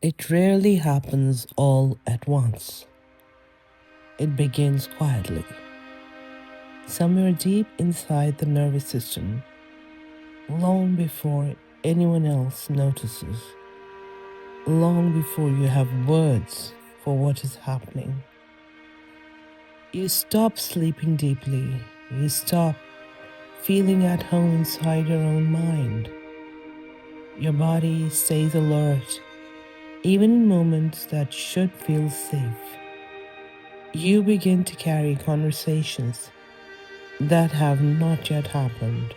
It rarely happens all at once. It begins quietly, somewhere deep inside the nervous system, long before anyone else notices, long before you have words for what is happening. You stop sleeping deeply, you stop feeling at home inside your own mind. Your body stays alert, even in moments that should feel safe. You begin to carry conversations that have not yet happened.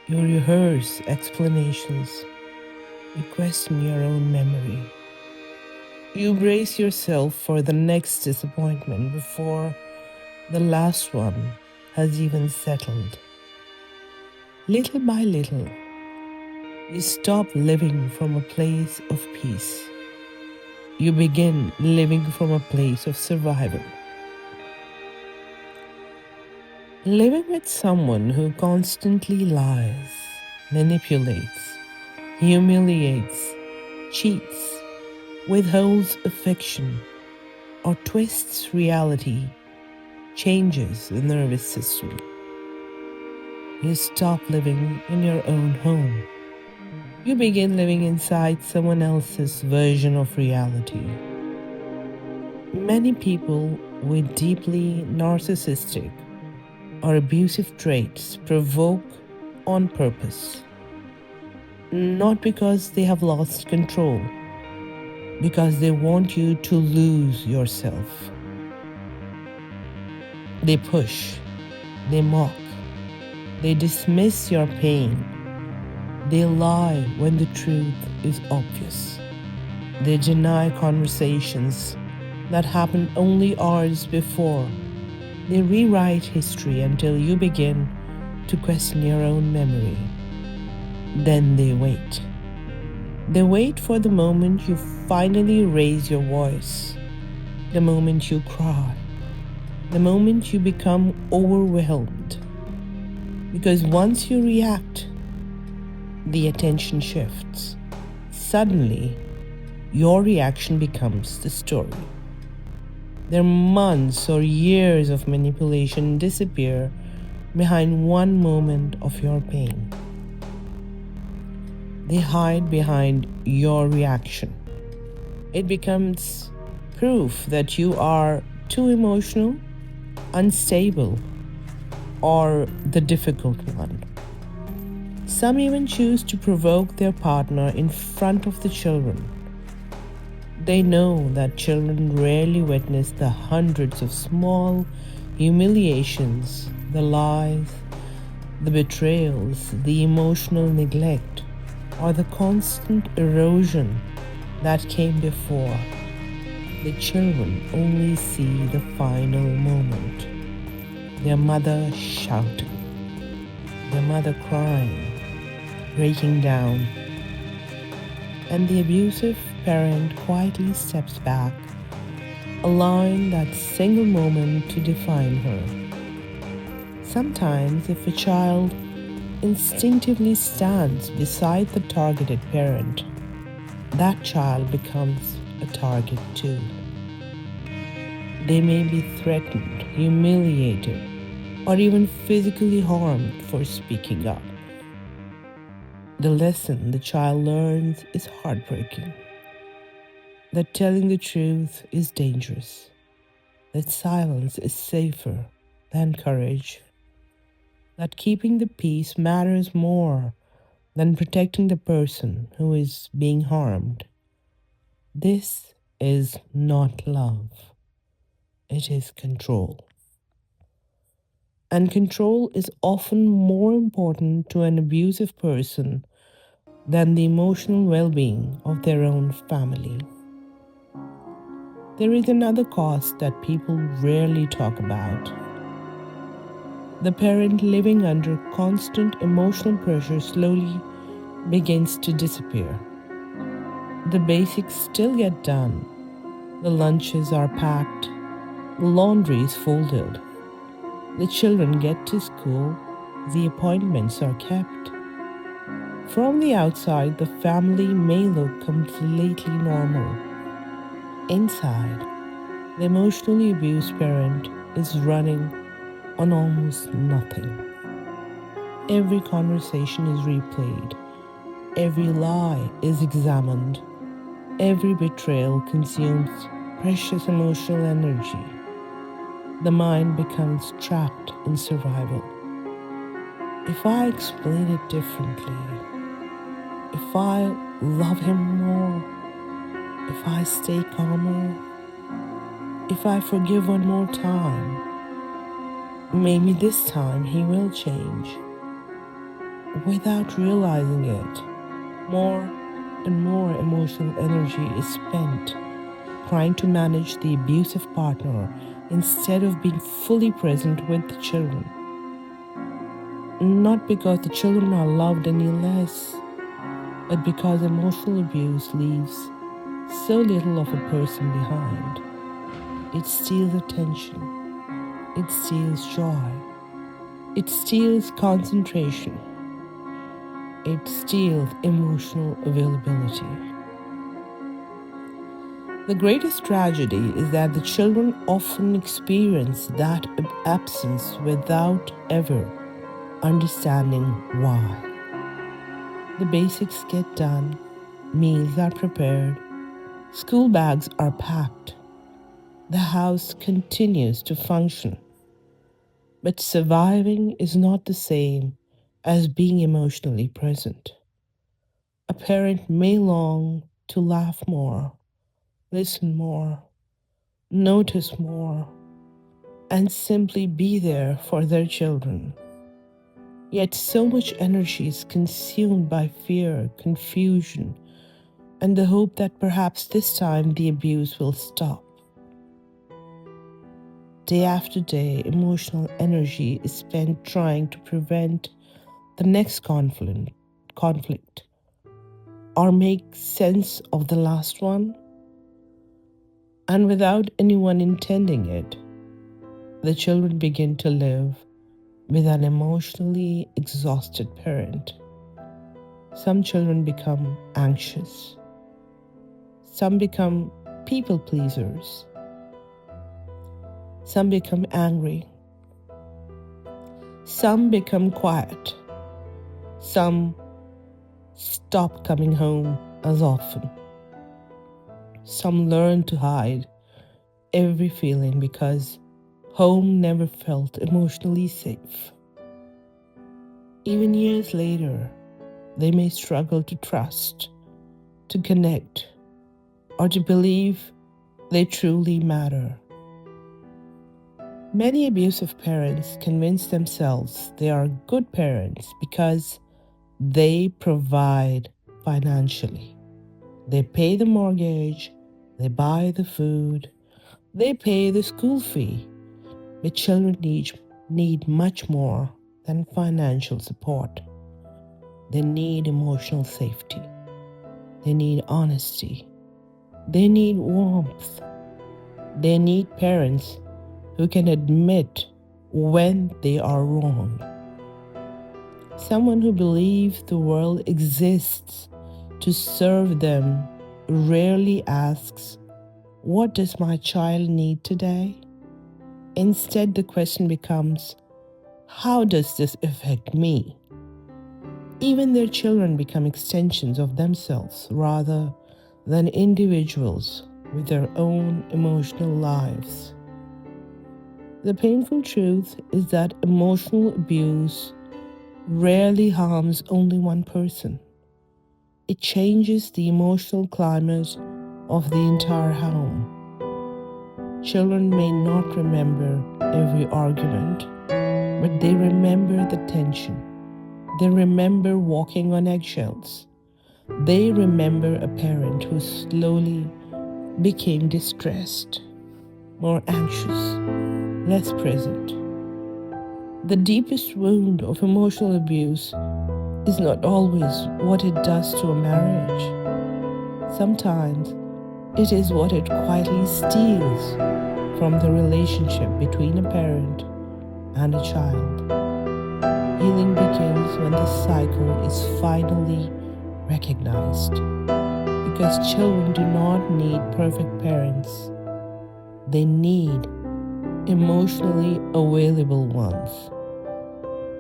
You rehearse explanations. You question your own memory. You brace yourself for the next disappointment before the last one has even settled. Little by little, you stop living from a place of peace. You begin living from a place of survival. Living with someone who constantly lies, manipulates, humiliates, cheats, withholds affection, or twists reality changes the nervous system. You stop living in your own home. You begin living inside someone else's version of reality. Many people with deeply narcissistic or abusive traits provoke on purpose, not because they have lost control, because they want you to lose yourself. They push, they mock, they dismiss your pain, they lie when the truth is obvious. They deny conversations that happened only hours before. They rewrite history until you begin to question your own memory. Then they wait. They wait for the moment you finally raise your voice, the moment you cry, the moment you become overwhelmed. Because once you react, the attention shifts. Suddenly, your reaction becomes the story. Their months or years of manipulation disappear behind one moment of your pain. They hide behind your reaction. It becomes proof that you are too emotional, unstable, or the difficult one. Some even choose to provoke their partner in front of the children. They know that children rarely witness the hundreds of small humiliations, the lies, the betrayals, the emotional neglect, or the constant erosion that came before. The children only see the final moment. Their mother shouting, their mother crying, breaking down, and the abusive parent quietly steps back, allowing that single moment to define her. Sometimes, if a child instinctively stands beside the targeted parent, that child becomes a target too. They may be threatened, humiliated, or even physically harmed for speaking up. The lesson the child learns is heartbreaking. That telling the truth is dangerous. That silence is safer than courage. That keeping the peace matters more than protecting the person who is being harmed. This is not love, it is control. And control is often more important to an abusive person than the emotional well being of their own family. There is another cost that people rarely talk about. The parent living under constant emotional pressure slowly begins to disappear. The basics still get done. The lunches are packed, the laundry is folded, the children get to school, the appointments are kept. From the outside, the family may look completely normal. Inside, the emotionally abused parent is running on almost nothing. Every conversation is replayed, every lie is examined, every betrayal consumes precious emotional energy. The mind becomes trapped in survival. If I explain it differently, if I love him more, if I stay calmer, if I forgive one more time, maybe this time he will change. Without realizing it, more and more emotional energy is spent trying to manage the abusive partner instead of being fully present with the children. Not because the children are loved any less, but because emotional abuse leaves so little of a person behind. It steals attention, it steals joy, it steals concentration, it steals emotional availability. The greatest tragedy is that the children often experience that absence without ever understanding why. The basics get done, meals are prepared, school bags are packed, the house continues to function. But surviving is not the same as being emotionally present. A parent may long to laugh more, listen more, notice more, and simply be there for their children. Yet so much energy is consumed by fear, confusion, and the hope that perhaps this time the abuse will stop. Day after day, emotional energy is spent trying to prevent the next conflict or make sense of the last one. And without anyone intending it, the children begin to live with an emotionally exhausted parent. Some children become anxious. Some become people pleasers. Some become angry. Some become quiet. Some stop coming home as often. Some learn to hide every feeling because home never felt emotionally safe. Even years later, they may struggle to trust, to connect, or to believe they truly matter. Many abusive parents convince themselves they are good parents because they provide financially. They pay the mortgage, they buy the food, they pay the school fee. But children need much more than financial support. They need emotional safety. They need honesty. They need warmth. They need parents who can admit when they are wrong. Someone who believes the world exists to serve them rarely asks, "What does my child need today?" Instead, the question becomes, "How does this affect me?" Even their children become extensions of themselves rather than individuals with their own emotional lives. The painful truth is that emotional abuse rarely harms only one person. It changes the emotional climate of the entire home. Children may not remember every argument, but they remember the tension. They remember walking on eggshells. They remember a parent who slowly became distressed, more anxious, less present. The deepest wound of emotional abuse is not always what it does to a marriage. Sometimes it is what it quietly steals from the relationship between a parent and a child. healing begins when the cycle is finally recognized. Because children do not need perfect parents, they need emotionally available ones.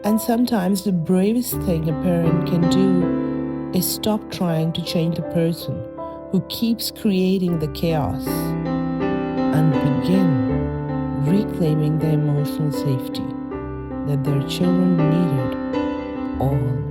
And sometimes the bravest thing a parent can do is stop trying to change the person who keeps creating the chaos and begin reclaiming the emotional safety that their children needed all